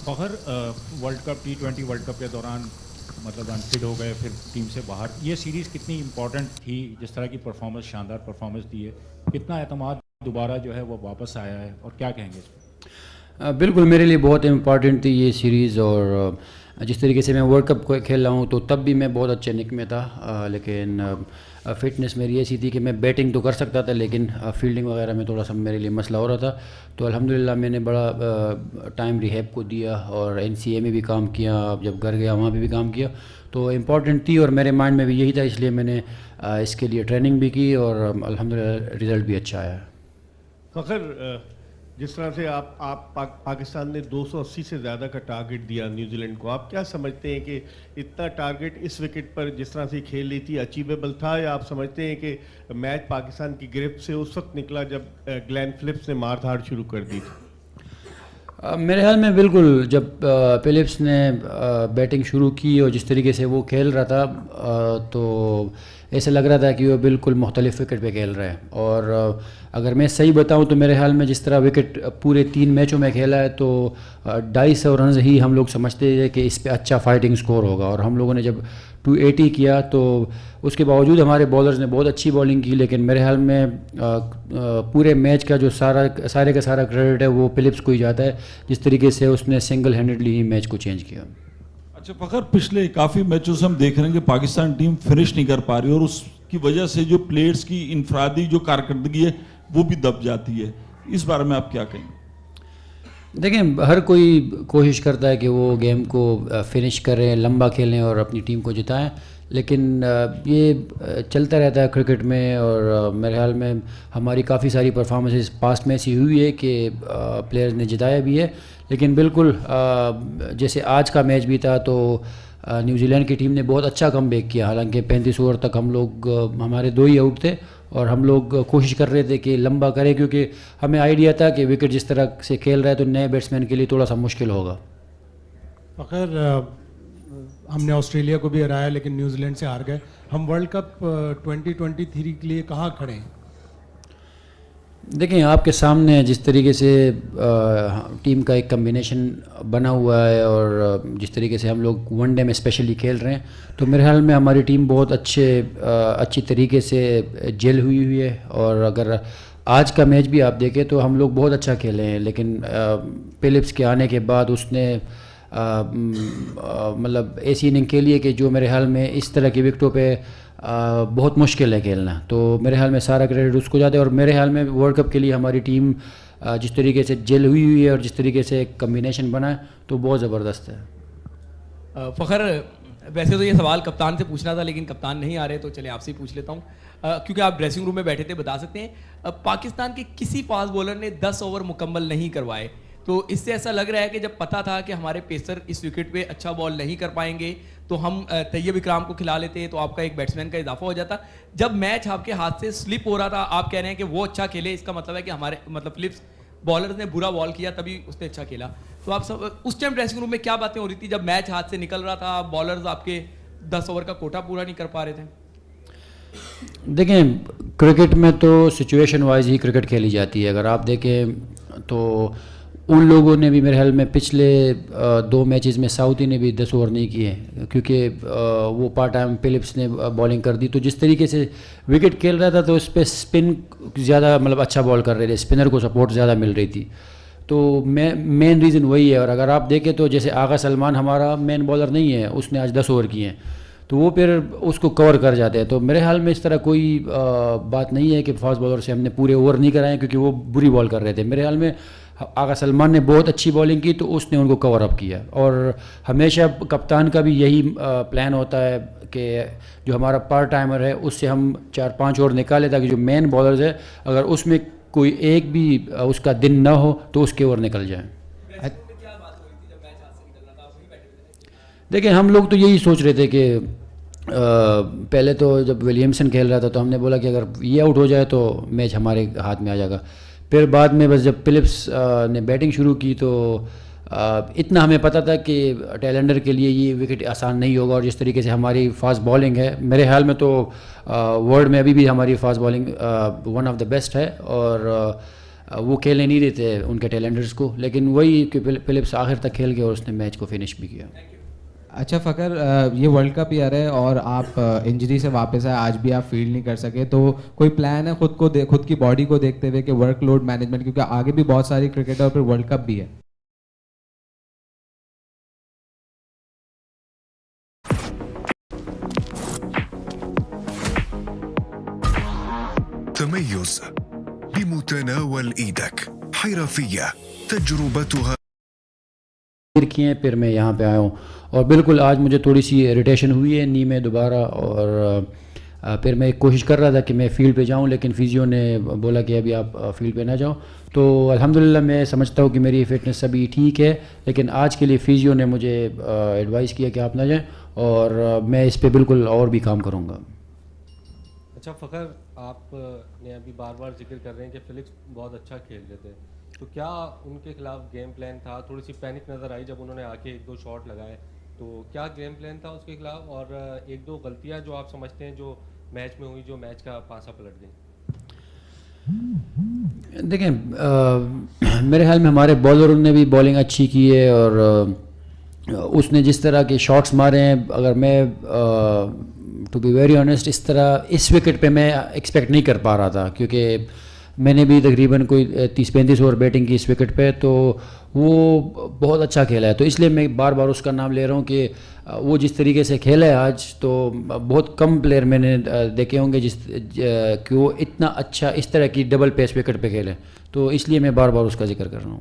فخر world cup T20 world cup کے دوران مطلب انفٹ ہو گئے، پھر ٹیم سے باہر. یہ سیریز کتنی امپورٹنٹ تھی؟ جس طرح کی پرفارمنس، شاندار پرفارمنس دی ہے، کتنا اعتماد دوبارہ جو ہے وہ واپس آیا ہے، اور کیا کہیں گے اس پہ؟ بالکل میرے لیے بہت امپارٹنٹ تھی یہ سیریز، اور جس طریقے سے میں ورلڈ کپ کو کھیل رہا ہوں تو تب بھی میں بہت اچھے نک میں تھا، لیکن فٹنس میری ایسی تھی کہ میں بیٹنگ تو کر سکتا تھا لیکن فیلڈنگ وغیرہ میں تھوڑا سا میرے لیے مسئلہ ہو رہا تھا. تو الحمدللہ میں نے بڑا ٹائم ریہیب کو دیا اور NCA میں بھی کام کیا، جب گھر گیا وہاں پہ بھی کام کیا. تو امپورٹنٹ تھی اور میرے مائنڈ میں بھی یہی تھا، اس لیے میں نے اس کے لیے ٹریننگ بھی کی اور الحمدللہ رزلٹ بھی اچھا آیا. فخر، جس طرح سے آپ پاکستان نے 280 سے زیادہ کا ٹارگٹ دیا نیوزی لینڈ کو، آپ کیا سمجھتے ہیں کہ اتنا ٹارگٹ اس وکٹ پر جس طرح سے کھیل لی تھی اچیویبل تھا، یا آپ سمجھتے ہیں کہ میچ پاکستان کی گرفت سے اس وقت نکلا جب گلین فلپس نے مار دھاڑ شروع کر دی تھی؟ میرے خیال میں بالکل جب فلپس نے بیٹنگ شروع کی اور جس طریقے سے وہ کھیل رہا تھا تو ایسے لگ رہا تھا کہ وہ بالکل مختلف وکٹ پہ کھیل رہا ہے. اور اگر میں صحیح بتاؤں تو میرے خیال میں جس طرح وکٹ پورے 3 میچوں میں کھیلا ہے تو 250 رنز ہی ہم لوگ سمجھتے تھے کہ اس پہ اچھا فائٹنگ سکور ہوگا، اور ہم لوگوں نے جب 280 کیا تو اس کے باوجود ہمارے بالرز نے بہت اچھی بالنگ کی. لیکن میرے خیال میں پورے میچ کا جو سارے کا سارا کریڈٹ ہے وہ فلپس کو ہی جاتا ہے، جس طریقے سے اس نے سنگل ہینڈڈلی ہی میچ کو چینج کیا. اچھا فخر، پچھلے کافی میچوں سے ہم دیکھ رہے ہیں کہ پاکستان ٹیم فنش نہیں کر پا رہی، اور اس کی وجہ سے جو پلیئرز کی انفرادی جو کارکردگی ہے وہ بھی دب جاتی ہے. اس بارے میں آپ کیا کہیں گے؟ دیکھیں، ہر کوئی کوشش کرتا ہے کہ وہ گیم کو فنش کریں، لمبا کھیلیں اور اپنی ٹیم کو جتائیں، لیکن یہ چلتا رہتا ہے کرکٹ میں. اور میرے خیال میں ہماری کافی ساری پرفارمنسز پاسٹ میں ایسی ہوئی ہے کہ پلیئرز نے جتایا بھی ہے. لیکن بالکل جیسے آج کا میچ بھی تھا تو نیوزی لینڈ کی ٹیم نے بہت اچھا کم بیک کیا، حالانکہ 35 اوور تک ہمارے 2 ہی آؤٹ تھے اور ہم لوگ کوشش کر رہے تھے کہ لمبا کریں، کیونکہ ہمیں آئیڈیا تھا کہ وکٹ جس طرح سے کھیل رہا ہے تو نئے بیٹسمین کے لیے تھوڑا سا مشکل ہوگا. فخر، ہم نے آسٹریلیا کو بھی ہرایا لیکن نیوزی لینڈ سے ہار گئے. ہم ورلڈ کپ 2023 کے لیے کہاں کھڑے ہیں؟ دیکھیں، آپ کے سامنے جس طریقے سے ٹیم کا ایک کمبینیشن بنا ہوا ہے اور جس طریقے سے ہم لوگ ون ڈے میں اسپیشلی کھیل رہے ہیں تو میرے خیال میں ہماری ٹیم بہت اچھی طریقے سے جیل ہوئی ہے. اور اگر آج کا میچ بھی آپ دیکھیں تو ہم لوگ بہت اچھا کھیلے ہیں، لیکن فلپس کے آنے کے بعد اس نے مطلب ایسی اننگ کھیلی ہے کہ جو میرے خیال میں اس طرح کی وکٹوں پہ بہت مشکل ہے کھیلنا. تو میرے خیال میں سارا کریڈٹ اس کو جاتا ہے، اور میرے خیال میں ورلڈ کپ کے لیے ہماری ٹیم جس طریقے سے جیل ہوئی ہے اور جس طریقے سے ایک کمبینیشن بنا ہے تو بہت زبردست ہے. فخر، ویسے تو یہ سوال کپتان سے پوچھنا تھا لیکن کپتان نہیں آ رہے تو چلے آپ سے ہی پوچھ لیتا ہوں، کیونکہ آپ ڈریسنگ روم میں بیٹھے تھے. بتا سکتے ہیں پاکستان کے کسی فاسٹ بولر نے 10 اوور مکمل نہیں کروائے، تو اس سے ایسا لگ رہا ہے کہ جب پتہ تھا کہ ہمارے پیسر اس وکٹ پہ اچھا بال نہیں کر پائیں گے تو ہم طیب اکرام کو کھلا لیتے تو آپ کا ایک بیٹسمین کا اضافہ ہو جاتا. جب میچ آپ کے ہاتھ سے سلپ ہو رہا تھا، آپ کہہ رہے ہیں کہ وہ اچھا کھیلے، اس کا مطلب ہے کہ ہمارے فلپس بالرز نے برا بال کیا تبھی اس نے اچھا کھیلا. تو آپ سب اس ٹائم ڈریسنگ روم میں کیا باتیں ہو رہی تھی جب میچ ہاتھ سے نکل رہا تھا، بالرز آپ کے 10 اوور کا کوٹا پورا نہیں کر پا رہے تھے؟ دیکھیں، کرکٹ میں تو سچویشن وائز ہی کرکٹ کھیلی جاتی ہے. اگر آپ دیکھیں تو ان لوگوں نے بھی میرے خیال میں پچھلے 2 میچز میں ساؤتھی نے بھی 10 اوور نہیں کیے، کیونکہ وہ پارٹ ٹائم فلپس نے بالنگ کر دی. تو جس طریقے سے وکٹ کھیل رہا تھا تو اس پہ اسپن زیادہ مطلب اچھا بال کر رہے تھے، اسپنر کو سپورٹ زیادہ مل رہی تھی. تو مین ریزن وہی ہے. اور اگر آپ دیکھیں تو جیسے آغا سلمان ہمارا مین بالر نہیں ہے، اس نے آج 10 اوور کیے ہیں تو وہ پھر اس کو کور کر جاتے ہیں. تو میرے خیال میں اس طرح کوئی بات نہیں ہے کہ فاسٹ بالر سے ہم نے پورے اوور نہیں کرائے کیونکہ وہ بری بال کر رہے تھے. میرے خیال میں آغا سلمان نے بہت اچھی بالنگ کی تو اس نے ان کو کور اپ کیا. اور ہمیشہ کپتان کا بھی یہی پلان ہوتا ہے کہ جو ہمارا پارٹ ٹائمر ہے اس سے ہم 4-5 اوور نکالے تاکہ جو مین بالرز ہے اگر اس میں کوئی ایک بھی اس کا دن نہ ہو تو اس کے اوور نکل جائیں. دیکھیں، ہم لوگ تو یہی سوچ رہے تھے کہ پہلے تو جب ولیمسن کھیل رہا تھا تو ہم نے بولا کہ اگر یہ آؤٹ ہو جائے تو میچ ہمارے ہاتھ میں آ جائے گا. پھر بعد میں بس جب فلپس نے بیٹنگ شروع کی تو اتنا ہمیں پتہ تھا کہ ٹیلنڈر کے لیے یہ وکٹ آسان نہیں ہوگا. اور جس طریقے سے ہماری فاسٹ بالنگ ہے میرے خیال میں تو ورلڈ میں ابھی بھی ہماری fast bowling one of the best ہے. اور وہ کھیلنے نہیں دیتے ان کے ٹیلنٹرز کو, لیکن وہی کہ فلپس آخر تک کھیل گیا اور اس نے میچ کو فنش بھی کیا. اچھا فخر, یہ ورلڈ کپ ہی آ رہا ہے اور آپ انجری سے واپس آئے, آج بھی آپ فیلڈ نہیں کر سکے, تو کوئی پلان ہے خود کی باڈی کو دیکھتے ہوئے کہ ورک لوڈ مینجمنٹ, کیونکہ آگے بھی بہت ساری کرکٹ اور پھر ورلڈ کپ بھی ہے؟ تميز بمتناول ايدك, حرفية تجربتها کیے, پھر میں یہاں پہ آیا ہوں اور بالکل آج مجھے تھوڑی سی اریٹیشن ہوئی ہے نی میں دوبارہ, اور پھر میں کوشش کر رہا تھا کہ میں فیلڈ پہ جاؤں, لیکن فیزیو نے بولا کہ ابھی آپ فیلڈ پہ نہ جاؤ. تو الحمدللہ میں سمجھتا ہوں کہ میری فٹنس ابھی ٹھیک ہے, لیکن آج کے لیے فیزیو نے مجھے ایڈوائز کیا کہ آپ نہ جائیں, اور میں اس پہ بالکل اور بھی کام کروں گا. اچھا فخر, آپ نے ابھی بار بار ذکر کر رہے ہیں کہ فلپس بہت اچھا کھیل رہے تھے, تو کیا ان کے خلاف گیم پلان تھا؟ تھوڑی سی پینک نظر آئی جب انہوں نے آ کے 1-2 شاٹ لگائے, تو کیا گیم پلان تھا اس کے خلاف, اور 1-2 غلطیاں جو آپ سمجھتے ہیں جو میچ میں ہوئی, جو میچ کا پاسا پلٹ گئی؟ دیکھیں, میرے خیال میں ہمارے بالروں نے بھی بالنگ اچھی کی ہے, اور اس نے جس طرح کے شاٹس مارے ہیں, اگر میں ٹو بی ویری آنیسٹ اس طرح اس وکٹ پہ میں ایکسپیکٹ نہیں کر پا رہا تھا, کیونکہ میں نے بھی تقریباً کوئی 30-35 اوور بیٹنگ کی اس وکٹ پہ, تو وہ بہت اچھا کھیلا ہے. تو اس لیے میں بار بار اس کا نام لے رہا ہوں کہ وہ جس طریقے سے کھیلا ہے آج, تو بہت کم پلیئر میں نے دیکھے ہوں گے کہ وہ اتنا اچھا اس طرح کی ڈبل پیس وکٹ پہ کھیلے, تو اس لیے میں بار بار اس کا ذکر کر رہا ہوں.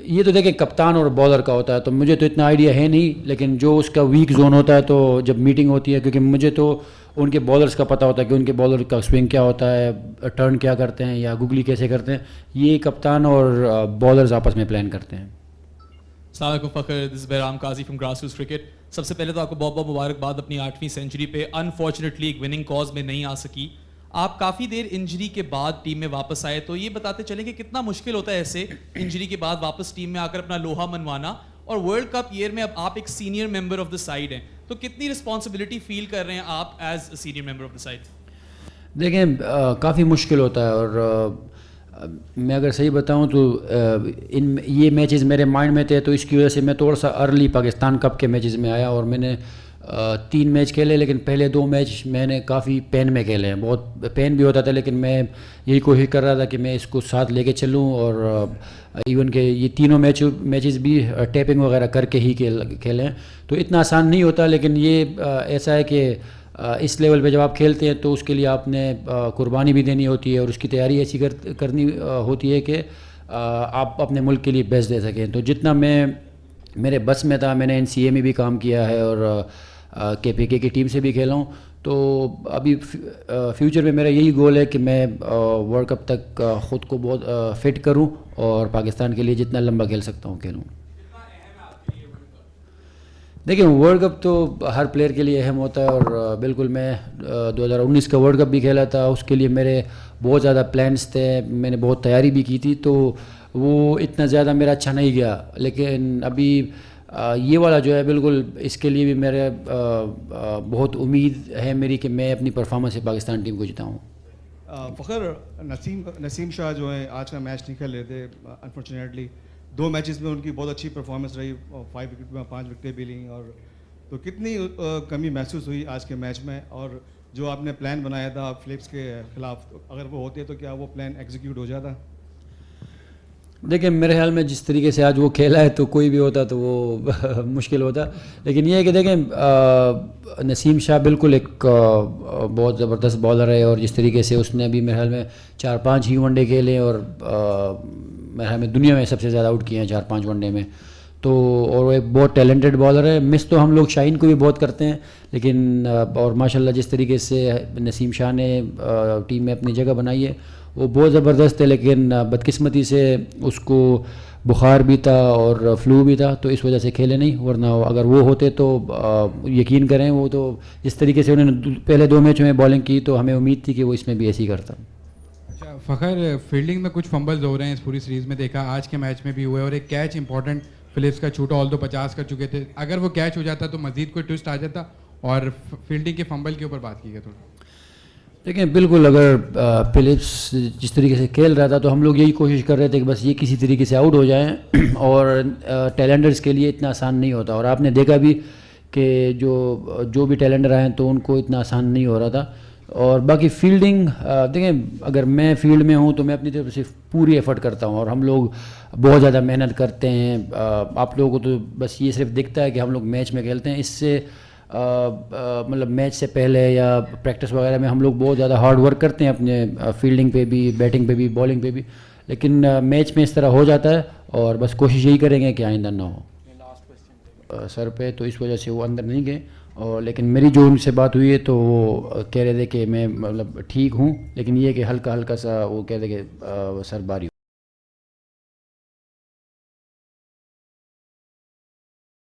یہ تو دیکھیں کپتان اور بالر کا ہوتا ہے, تو مجھے تو اتنا آئیڈیا ہے نہیں, لیکن جو اس کا ویک زون ہوتا ہے تو جب میٹنگ ہوتی ہے, کیونکہ مجھے تو ان کے بالرز کا پتہ ہوتا ہے کہ ان کے بالر کا سوئنگ کیا ہوتا ہے, ٹرن کیا کرتے ہیں یا گگلی کیسے کرتے ہیں, یہ کپتان اور بالرز آپس میں پلان کرتے ہیں. السلام علیکم فخر, دس از بہرام قاضی فرام گراس روٹس کرکٹ. سب سے پہلے تو آپ کو بہت بہت مبارکباد اپنی 8ویں سینچری پہ. انفارچونیٹلی ایک وننگ کاز میں نہیں آ سکی. آپ کافی دیر انجری کے بعد ٹیم میں واپس آئے, تو یہ بتاتے چلیں کہ کتنا مشکل ہوتا ہے ایسے انجری کے بعد واپس ٹیم میں آ کر اپنا لوہا منوانا, اور ورلڈ کپ ایئر میں اب آپ ایک senior member of the side ہیں, تو کتنی رسپانسبلٹی فیل کر رہے ہیں آپ as senior member of the side? دیکھیں کافی مشکل ہوتا ہے, اور میں اگر صحیح بتاؤں تو یہ میچز میرے مائنڈ میں تھے, تو اس کی وجہ سے میں تھوڑا سا ارلی پاکستان کپ کے میچز میں آیا, اور میں نے 3 میچ کھیلے, لیکن پہلے 2 میچ میں نے کافی پین میں کھیلے ہیں, بہت پین بھی ہوتا تھا, لیکن میں یہی کوشش کر رہا تھا کہ میں اس کو ساتھ لے کے چلوں, اور ایون کہ یہ تینوں میچز بھی ٹیپنگ وغیرہ کر کے ہی کھیلے ہیں. تو اتنا آسان نہیں ہوتا, لیکن یہ ایسا ہے کہ اس لیول پہ جب آپ کھیلتے ہیں تو اس کے لیے آپ نے قربانی بھی دینی ہوتی ہے, اور اس کی تیاری ایسی کرنی ہوتی ہے کہ آپ اپنے ملک کے لیے بیسٹ دے سکیں. تو جتنا میرے بس میں تھا, میں نے NCA میں بھی کام کیا ہے اور KPK کی ٹیم سے بھی کھیلا ہوں, تو ابھی فیوچر میں میرا یہی گول ہے کہ میں ورلڈ کپ تک خود کو بہت فٹ کروں, اور پاکستان کے لیے جتنا لمبا کھیل سکتا ہوں کھیلوں. دیکھیں ورلڈ کپ تو ہر پلیئر کے لیے اہم ہوتا ہے, اور بالکل میں 2019 کا ورلڈ کپ بھی کھیلا تھا, اس کے لیے میرے بہت زیادہ پلانس تھے, میں نے بہت تیاری بھی کی تھی, تو وہ اتنا زیادہ میرا اچھا نہیں گیا. لیکن ابھی یہ والا جو ہے بالکل اس کے لیے بھی میرے بہت امید ہے میری کہ میں اپنی پرفارمنس سے پاکستان ٹیم کو جتاؤں. فخر, نسیم شاہ جو ہیں آج کا میچ نہیں کھیل رہے تھے انفارچونیٹلی. 2 میچز میں ان کی بہت اچھی پرفارمنس رہی, 5 وکٹ میں 5 وکٹیں بھی لیں, اور تو کتنی کمی محسوس ہوئی آج کے میچ میں, اور جو آپ نے پلان بنایا تھا فلپس کے خلاف, اگر وہ ہوتے تو کیا وہ پلان ایگزیکیوٹ ہو جاتا؟ دیکھیں میرے خیال میں جس طریقے سے آج وہ کھیلا ہے تو کوئی بھی ہوتا تو وہ مشکل ہوتا, لیکن یہ ہے کہ دیکھیں نسیم شاہ بالکل ایک بہت زبردست بالر ہے, اور جس طریقے سے اس نے ابھی میرے خیال میں 4-5 ہی ون ڈے کھیلے, اور میرے خیال میں دنیا میں سب سے زیادہ آؤٹ کیے ہیں 4-5 ون ڈے میں, تو اور وہ ایک بہت ٹیلنٹڈ بالر ہے. مس تو ہم لوگ شاہین کو بھی بہت کرتے ہیں, لیکن اور ماشاءاللہ جس طریقے سے نسیم شاہ نے ٹیم میں اپنی جگہ بنائی ہے وہ بہت زبردست ہے, لیکن بدقسمتی سے اس کو بخار بھی تھا اور فلو بھی تھا, تو اس وجہ سے کھیلے نہیں, ورنہ اگر وہ ہوتے تو یقین کریں وہ تو جس طریقے سے انہوں نے پہلے 2 میچوں میں بالنگ کی تو ہمیں امید تھی کہ وہ اس میں بھی ایسی کرتا. اچھا فخر, فیلڈنگ میں کچھ فمبلز ہو رہے ہیں اس پوری سیریز میں, دیکھا آج کے میچ میں بھی ہوئے, اور ایک کیچ امپورٹنٹ فلپس کا چھوٹا, آل دو 50 کر چکے تھے, اگر وہ کیچ ہو جاتا تو مزید کوئی ٹوسٹ آ جاتا, اور فیلڈنگ کے فمبل کے اوپر بات کی گئی تھوڑا. دیکھیں بالکل اگر فلپس جس طریقے سے کھیل رہا تھا تو ہم لوگ یہی کوشش کر رہے تھے کہ بس یہ کسی طریقے سے آؤٹ ہو جائیں اور ٹیلنڈرز کے لیے اتنا آسان نہیں ہوتا اور آپ نے دیکھا بھی کہ جو بھی ٹیلنڈر آئے ہیں تو ان کو اتنا آسان نہیں ہو رہا تھا. اور باقی فیلڈنگ دیکھیں اگر میں فیلڈ میں ہوں تو میں اپنی طرف سے پوری ایفرٹ کرتا ہوں اور ہم لوگ بہت زیادہ محنت کرتے ہیں. آپ لوگوں کو تو بس یہ صرف دکھتا ہے کہ ہم لوگ میچ میں کھیلتے ہیں, اس سے مطلب میچ سے پہلے یا پریکٹس وغیرہ میں ہم لوگ بہت زیادہ ہارڈ ورک کرتے ہیں اپنے فیلڈنگ پہ بھی, بیٹنگ پہ بھی, بالنگ پہ بھی, لیکن میچ میں اس طرح ہو جاتا ہے اور بس کوشش یہی کریں گے کہ آئندہ نہ ہو. سر پہ تو اس وجہ سے وہ اندر نہیں گئے اور لیکن میری جو ان سے بات ہوئی ہے تو وہ کہہ رہے تھے کہ میں مطلب ٹھیک ہوں, لیکن یہ کہ ہلکا ہلکا سا وہ کہہ رہے کہ سر باری